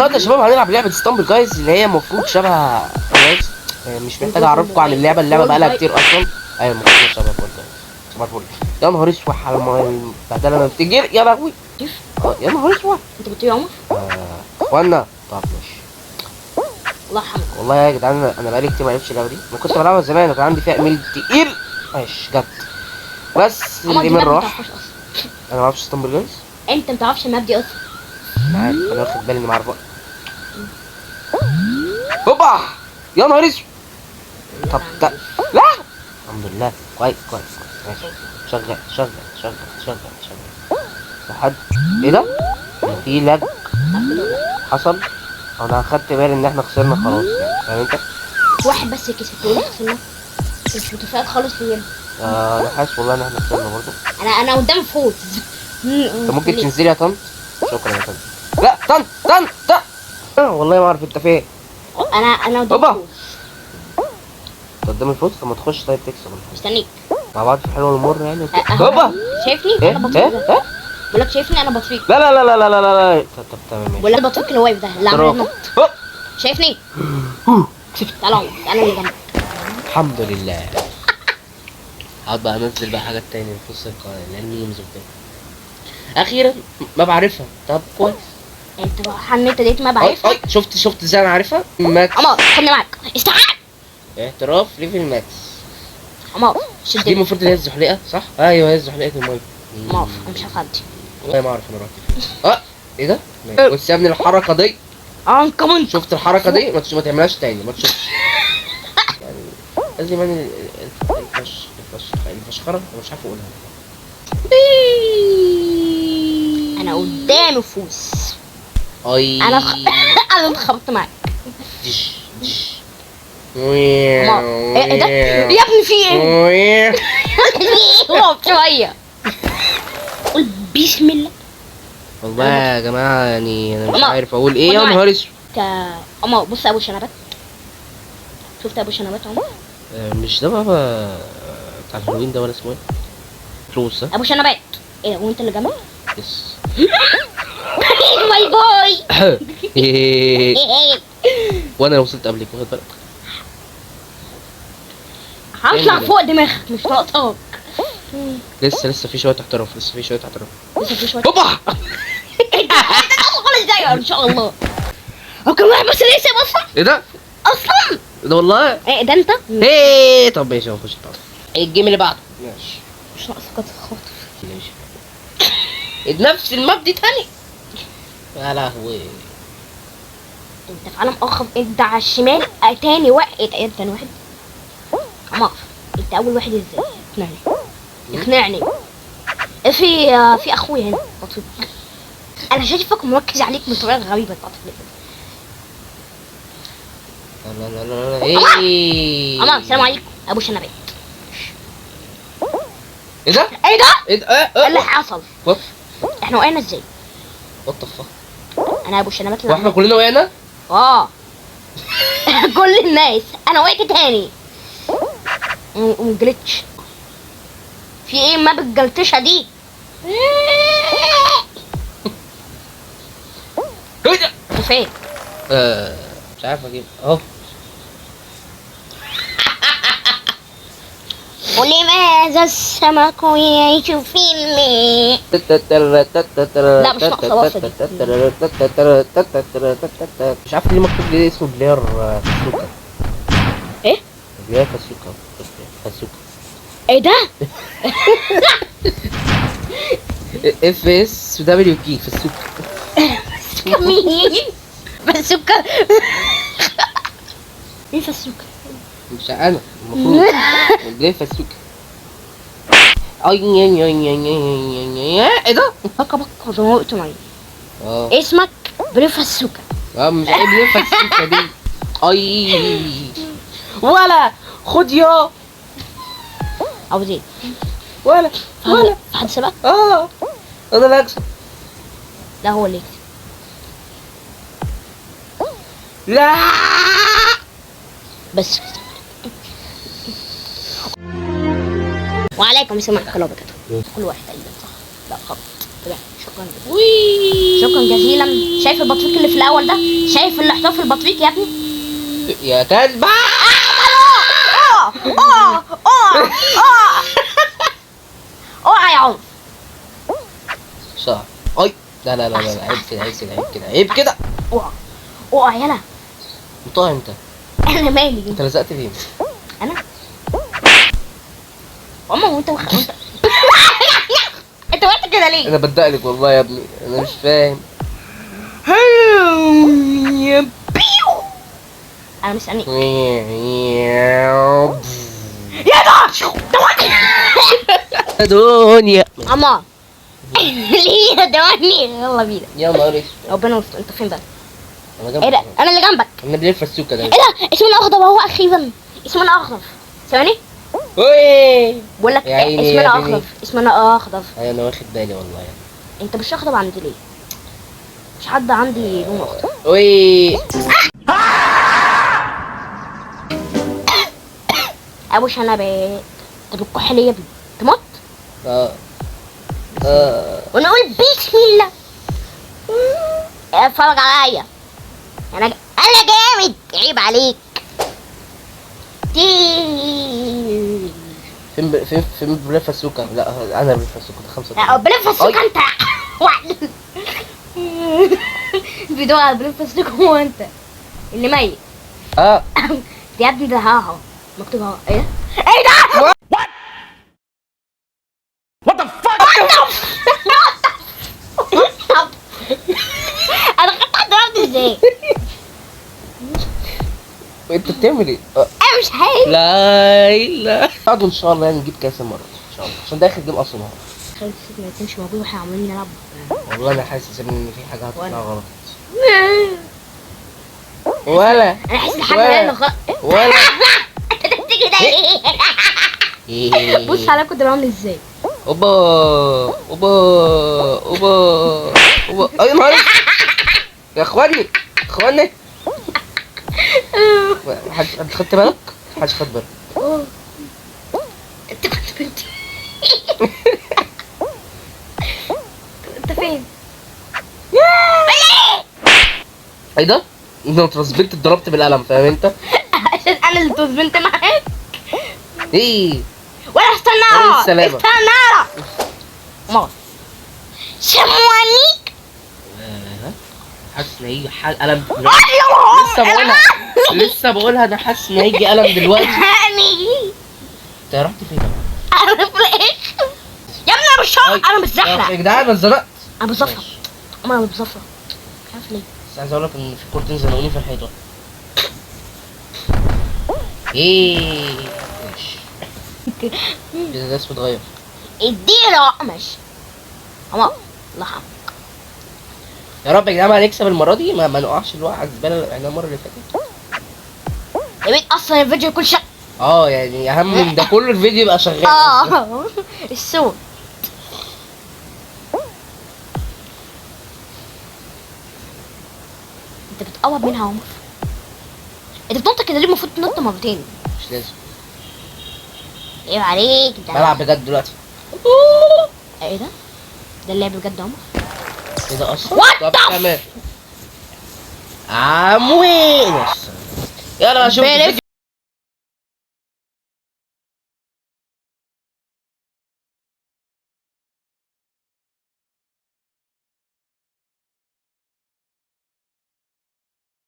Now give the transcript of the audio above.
النهارده يا شباب هنلعب لعبه اسطنبول جايز اللي هي المفروض شبه مش محتاج اعرفكم عن اللعبه بقالها كتير اصلا. ايوه المفروض شبه فول. يا نهار اسود على البهدله ما بتجري يا لهوي. يا نهار اسود. انت كنت يا عمر؟ اخوانا طب ماشي. الله يرحمك. والله يا جدعان انا بقالي كتير ما لعبتش اللعبه دي. انا كنت بلعبها زمان وكان عندي فيها ايميل تقيل. ماشي جت بس الايميل راح. انا ما اعرفش اسطنبول جايز. انت ما تعرفش الماب دي اصلا. عارف انا واخد بالي اني ما اعرفها. هوبا يا نهار اسود. طب لا الحمد لله كويس ماشي. شغل لحد ايه ده؟ في لاج حصل. انا اخدت بالي ان احنا خسرنا خلاص يعني فاهم انت؟ واحد بس كسب ليه خسرنا؟ مش متفائل خالص ليه؟ انا حاسس والله ان احنا خسرنا برضه. انا قدام فوز. انت ممكن تنزلي يا طنط. شكرا يا طنط. لا طنط والله ما اعرف انت فين. انا قدام فوز. قدام الفوز. طب ما تخش طيب تكسب. مستنيك مع بعض في الحلو والمر يعني. هوبا شايفني انا بطيق. بقول لك شايفني انا بطيق. لا طب تمام ماشي. بقول لك بطيق اللي واقف ده اللي عمال ينط. شايفني؟ تعالى اللي جنبك. الحمد لله. هقعد بقى انزل بقى حاجات تانية في وسط الميمز وكده. اخيرا ما بعرفها. طب كويس. انت بقى حنيت ديت ما بعرفها. شفت ازاي انا عارفها؟ ماكس. عمر خدني معاك. استعان. اعتراف ليفل ماكس. عمر شد دي المفروض اللي هي الزحليقه صح؟ ايوه هي الزحليقه المايه. عمر انا مش هفهمت. والله ما اعرف انا رحت فين. ايه ده؟ بص يا ابني الحركه دي. كمان شفت الحركه دي؟ ما تعملهاش تاني ما تشوفش. يعني لازم يعني الفشخره انا مش عارف اقولها. انا قدامي فوز. اي انا اتخبطت معاك. دش ايه ده يا ابني في ايه؟ اقف شويه. قول بسم الله. والله يا جماعه يعني انا مش عارف اقول ايه. يا نهار اسود. عمر بص ابو شنبات. شفت ابو شنبات عمر؟ مش ده بابا بتاع الهالوين ده ولا اسمه ايه؟ فلوس ابو شنبات. ايه وانت اللي جنبي؟ يس. ماي باي. وانا وصلت قبلك واخد بالك. هطلع فوق دماغك مش ناقصاك. لسه في شويه احتراف. لسه في شويه. هوبا خلاص جاي ان شاء الله. هو كان واحد بس اللي يكسب اصلا. ايه ده؟ اصلا ده والله. ايه ده انت؟ ايه طب ماشي هنخش بعض. الجيم اللي بعده. ماشي مش ناقصك تخاطر. ماشي. نفس الماب دي تاني. يا لهوي. انت في عالم اخر. انت على الشمال. تاني واحد. انت تاني واحد. عمر انت اول واحد ازاي؟ اقنعني. في اخويا هنا بطيء. انا شايفك مركز عليك بطريقه غريبه. لا ايه. عمر السلام عليكم ابو شنبات. ايه ده؟ ايه اللي حصل؟ احنا وقعنا ازاي؟ وات ذا فاك. انا ابو شنبات. واحنا كلنا وقعنا؟ كل الناس. انا وقعت تاني. وجلتش. في ايه ما بالجلتشه دي؟ ايه ده؟ انت فين؟ مش عارف اجيب اهو. ولماذا السمك يعيش في الماء؟ لا مش ناقصه وصفه دي. مش عارف ليه مكتوب لي اسمه بلير فاسوكا. ايه؟ بلير فاسوكا. ايه ده؟ اف اس دبليو كي فاسوكا. مين؟ فاسوكا. مين فاسوكا؟ مش انا المفروض. بلير فاسوكا. ايه ده؟ بكا زي ما قلت معايا. اسمك بلير فاسوكا. مش ايه بلير فاسوكا دي. ولا خد يا عاوز ايه؟ ولا حد سبق؟ انا اللي هكسب. لا هو اللي يكسب. لا بس وعليكم السلام ورحمة الله وبركاته. كل واحد تقريبا صح؟ لا غلط. تمام شكرا. جزيلا. شكرا جزيلا. شايف البطريق اللي في الاول ده؟ شايف اللي حطاه في البطريق يا ابني؟ يا كلب. اوعى يا عمر. صح. اي لا لا لا لا، عيب كده عيب كده عيب كده عيب كده. اوعى اوعى يلا. مطاع انت. انا مالي؟ انت لزقت فين؟ انا ماما وانت انت وقت كده ليه؟ انا بدقلك والله يا ابني، انا مش فاهم. يا بيو. انا مستني. يا دنيا اما ليه يا دواني؟ يلا بينا. يا نهار اسود. ربنا يستر. انت فين بقى؟ انا ايه ده؟ جنبك. انا اللي جنبك. انا بلف السوكه ده. ايه ده؟ اسمنا اخضر اهو اخيرا. اسمنا اخضر. ثواني. اوي بقول لك يا عيني يا اسمنا بني. اخضر. اسمنا اخضر. ايوه انا واخد بالي والله يعني. انت مش اخضر عندي ليه؟ مش حد عندي لون اخضر. اوي ابو شنبات. طب الكحل يا ابني تموت. اه ونقول بسم الله. اتفرج عليا. انا جامد. عيب عليك. فين بلف السوكه؟ لا انا بلف السوكه ده 5. لا بلف السوق انت. بدوها بلف السوق هو انت اللي ميت. اه يا ابني ده ها مكتوب اهو. ايه ايه ده؟ وات ذا فاك. انا خدت حضرتك ازاي؟ انت بتعمل ايه؟ انا مش عارف. لا لا اقعدوا ان شاء الله يعني نجيب كاس المره ان شاء الله، عشان ده اخر جيم اصلا اهو. خلي الست ما يكونش موجود واحنا عمالين نلعب. والله انا حاسس ان في حاجه هتطلع ولا. غلط. ولا انا حاسس ان حاجه هنا غلط. ولا انت بتيجي ده ايه؟ بص عليا كنت بعمل ازاي. اوبا اوبا اوبا اوبا. اي نهار يا اخواني اخواني. حد خدت بالك؟ حد خد بالك؟ انت كنت بنتي. انت فين؟ ايه ده؟ انا اترسبلت اتضربت بالقلم، فاهم انت؟ عشان انا اللي اتوزمنت معاك. ايه ولا عليه استنى السلامة. استنى. مار شموانيك. حاسس ان هيجي قلم دلوقتي. لسه بقولها انا حاسس ان هيجي قلم دلوقتي. انت رحت فين؟ انا في الاخر يا ابني انا مش انا مش زحلق. يا جدعان انا اتزنقت. انا بزفر. انا بزفر مش عارف ليه. بس عايز اقول لك ان في كورتين زنقوني في الحيطه. ايه ماشي. ده اسمه اتغير. اديله ماشي. الله يرحمه. يا رب يا جدعان هنكسب المره دي، ما نقعش الوقعه الزباله اللي المره اللي فاتت. يا بنت اصلا الفيديو يكون يعني اهم من ده كله الفيديو يبقى شغال. الصوت. انت بتقرب منها يا عمر. انت بتنط كده ليه؟ المفروض تنط مرتين. مش لازم. ايه عليك ده؟ بلعب بجد دلوقتي. ايه ده؟ ده اللعب بجد يا عمر؟ ايه ده اصلا؟ What طب the تمام. عموين يلا اشوف الفيديو